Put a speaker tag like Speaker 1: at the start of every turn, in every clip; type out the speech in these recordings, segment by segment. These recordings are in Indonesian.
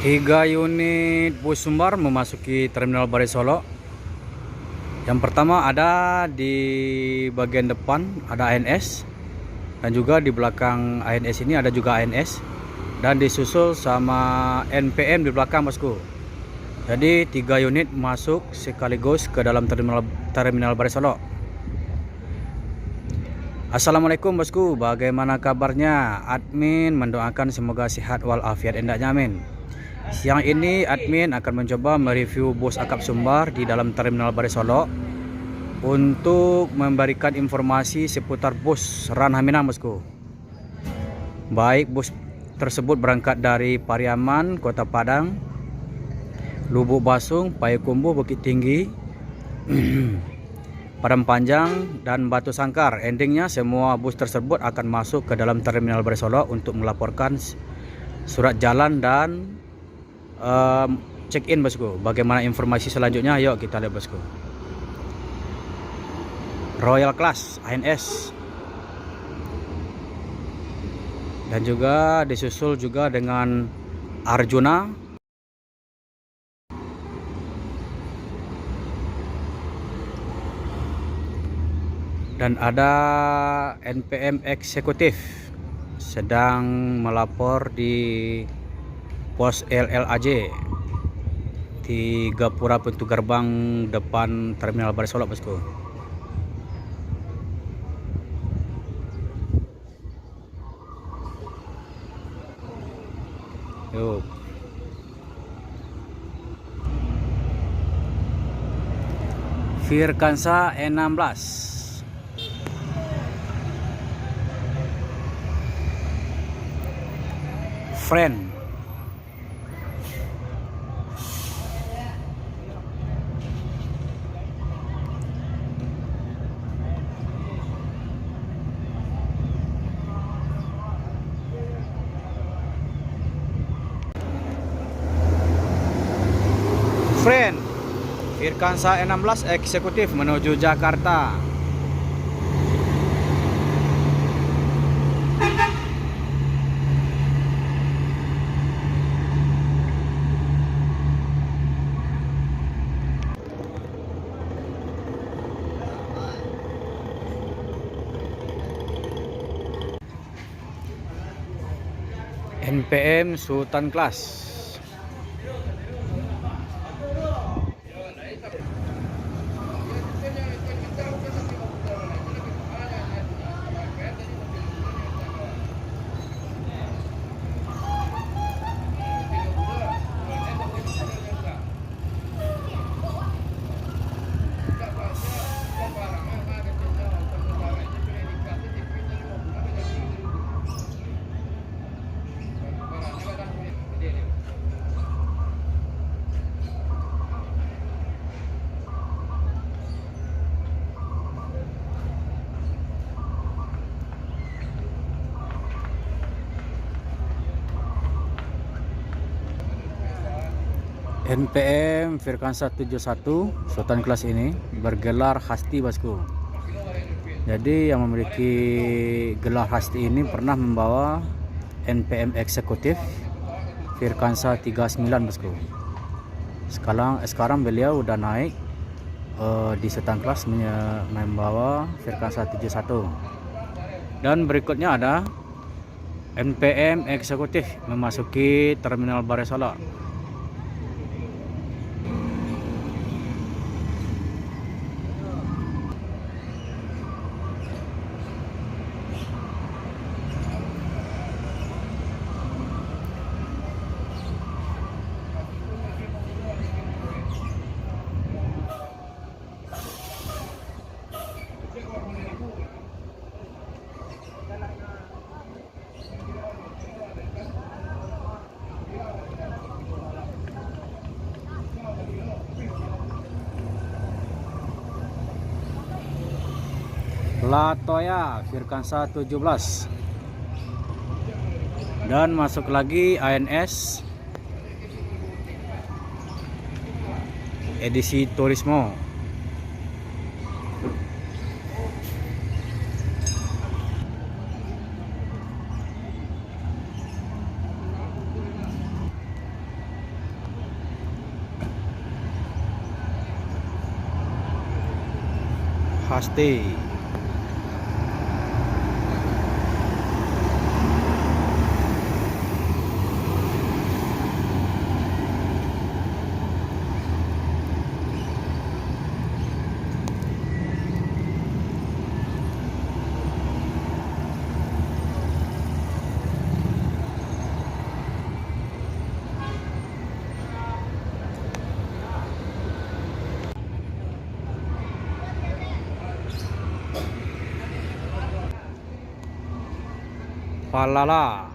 Speaker 1: Tiga unit bus Sumbar memasuki Terminal Barai Solo. Yang pertama ada di bagian depan ada ANS, dan juga di belakang ANS ini ada juga ANS, dan disusul sama NPM di belakang, bosku. Jadi 3 unit masuk sekaligus ke dalam Terminal Barai Solo. Assalamualaikum, bosku. Bagaimana kabarnya? Admin mendoakan semoga sehat walafiat hendaknya, amin. Siang ini admin akan mencoba mereview bus akap Sumbar di dalam Terminal Barai Solo untuk memberikan informasi seputar bus Ranah Minang, bosku. Baik bus tersebut berangkat dari Pariaman, Kota Padang, Lubuk Basung, Payakumbuh, Bukit Tinggi, Padang Panjang, dan Batu Sangkar. Endingnya semua bus tersebut akan masuk ke dalam Terminal Barai Solo untuk melaporkan surat jalan dan check-in, bosku. Bagaimana informasi selanjutnya? Yuk kita lihat, bosku. Royal Class ANS, dan juga disusul juga dengan Arjuna, dan ada NPM eksekutif sedang melapor di pos LLAJ di Gapura pintu gerbang depan Terminal Barai Solo, bosku. Yuk. Firkansa 16, Friend, Firkansa 16 eksekutif menuju Jakarta. NPM Sultan Class. NPM Firkansa 71 Sultan Class ini bergelar Hasti, bosku. Jadi yang memiliki gelar Hasti ini pernah membawa NPM eksekutif Firkansa 39, bosku. Sekarang beliau udah naik di Sultan Class membawa Firkansa 71. Dan berikutnya ada NPM eksekutif memasuki Terminal Barai Solo. Latoya Firkansa 17, dan masuk lagi ANS edisi Turismo. Pasti. Palala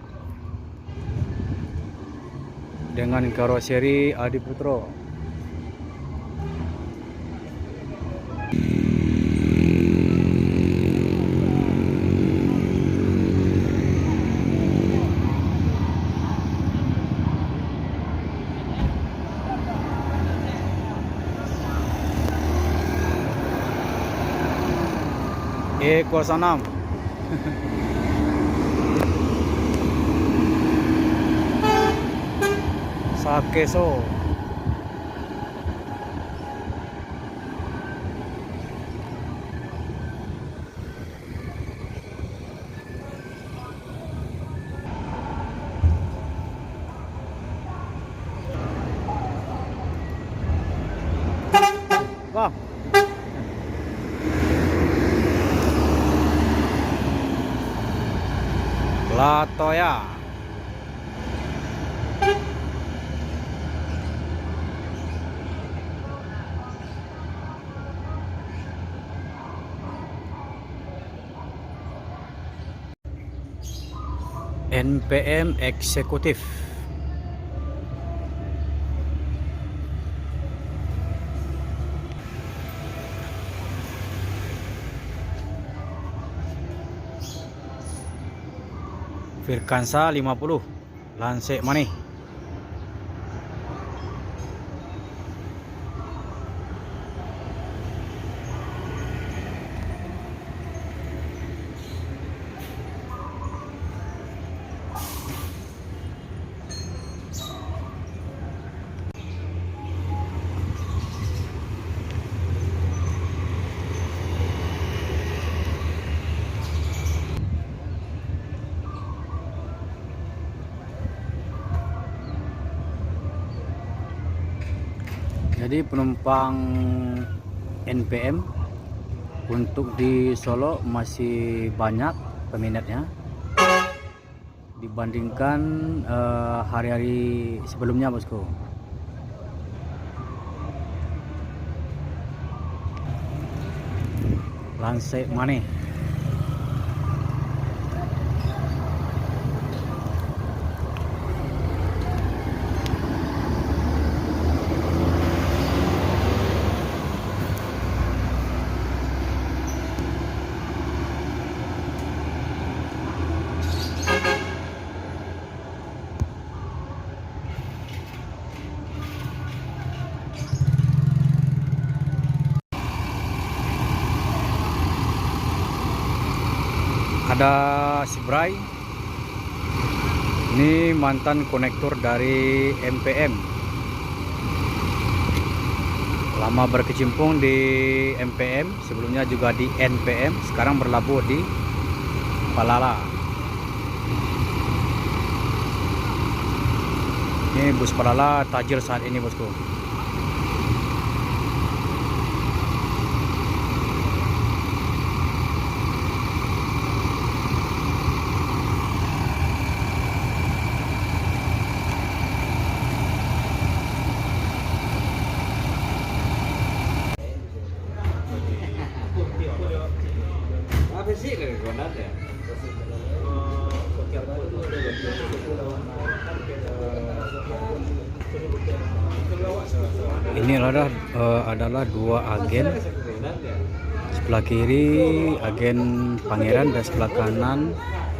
Speaker 1: dengan karoseri Adi Putro. E06 Sakeso. Wah. Latoya. NPM eksekutif. Firkansa 50 Lansek Manih. Jadi penumpang NPM untuk di Solo masih banyak peminatnya dibandingkan hari-hari sebelumnya, bosku. Lansek Manih. Ada si Bray, ini mantan konektor dari MPM, lama berkecimpung di MPM, sebelumnya juga di NPM, sekarang berlabuh di Palala. Ini bus Palala tajir saat ini, bosku. Ini adalah dua agen, sebelah kiri agen Pangeran dan sebelah kanan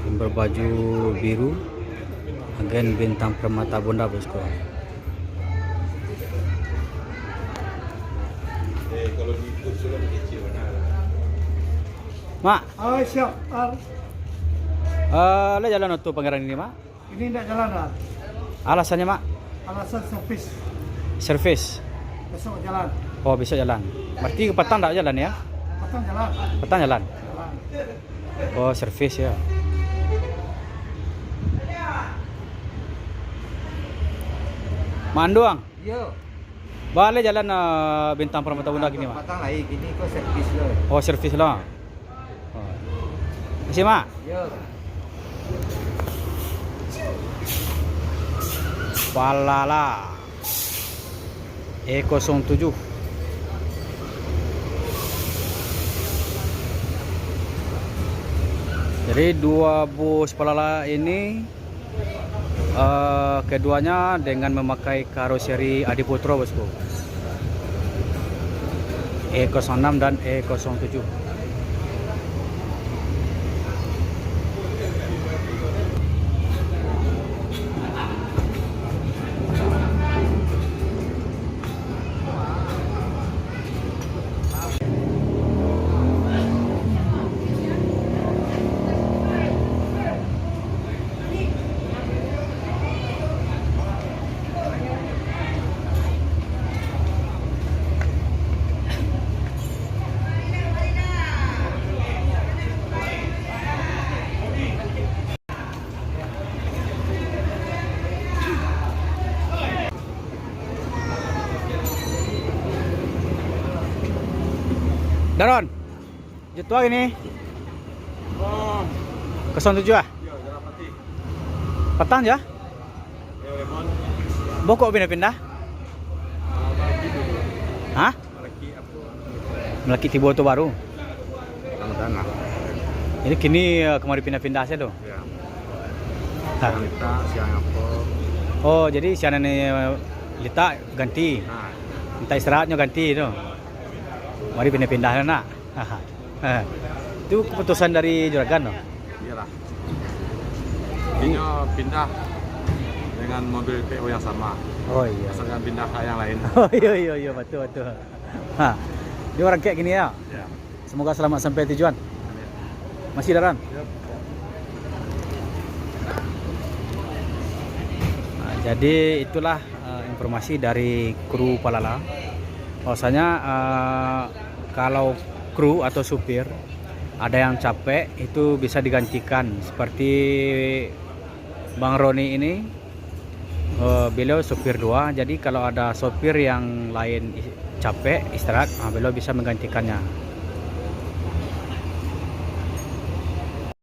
Speaker 1: yang berbaju biru agen Bintang Permata Bunda, bosku. Mak,
Speaker 2: Oh siap.
Speaker 1: lo jalan untuk Pangeran ini, Mak?
Speaker 2: Ini tidak jalan lah.
Speaker 1: Alasannya, Mak?
Speaker 2: Alasan servis.
Speaker 1: Servis.
Speaker 2: Besok jalan.
Speaker 1: Oh, besok jalan. Berarti ke petang tak jalan ya?
Speaker 2: Petang jalan.
Speaker 1: Petang jalan.
Speaker 2: Jalan.
Speaker 1: Oh, servis ya. Manduang.
Speaker 3: Yo,
Speaker 1: Balik jalan Bintang Permata Bunda gini, Mak.
Speaker 3: patang lagi gini kok servis lo.
Speaker 1: Oh, servis lah. Oh. Masih, Mak?
Speaker 3: Yo,
Speaker 1: Palala E07. Jadi dua bus Palala ini keduanya dengan memakai karoseri Adiputro, bosku. E06 dan E07. Daron, jatuh lagi nih. 07 ah? Petang ya? Bokok pindah-pindah? Hah? Melaki tiba itu baru.
Speaker 3: Ramadana.
Speaker 1: Ini kini kemarin pindah-pindah saja tuh.
Speaker 3: Ya.
Speaker 1: Hah.
Speaker 3: Kita siang apa?
Speaker 1: Oh, jadi siaran ini Lita ganti.
Speaker 3: Nah,
Speaker 1: Minta istirahatnya ganti itu. Mari pindah-pindah nak. Itu keputusan dari juragan no?
Speaker 3: iyalah. Intinya pindah dengan mobil PO yang sama.
Speaker 1: Oh iya.
Speaker 3: Asalkan pindah ke yang lain.
Speaker 1: Oh iya betul. Hah. Ini orang kayak gini ya.
Speaker 3: Ya.
Speaker 1: Semoga selamat sampai tujuan. Masih Daran?
Speaker 3: Yep.
Speaker 1: Nah, jadi itulah informasi dari kru Palala. Bahwasanya kalau kru atau supir ada yang capek itu bisa digantikan, seperti Bang Roni ini, beliau supir 2. Jadi kalau ada sopir yang lain capek istirahat, beliau bisa menggantikannya.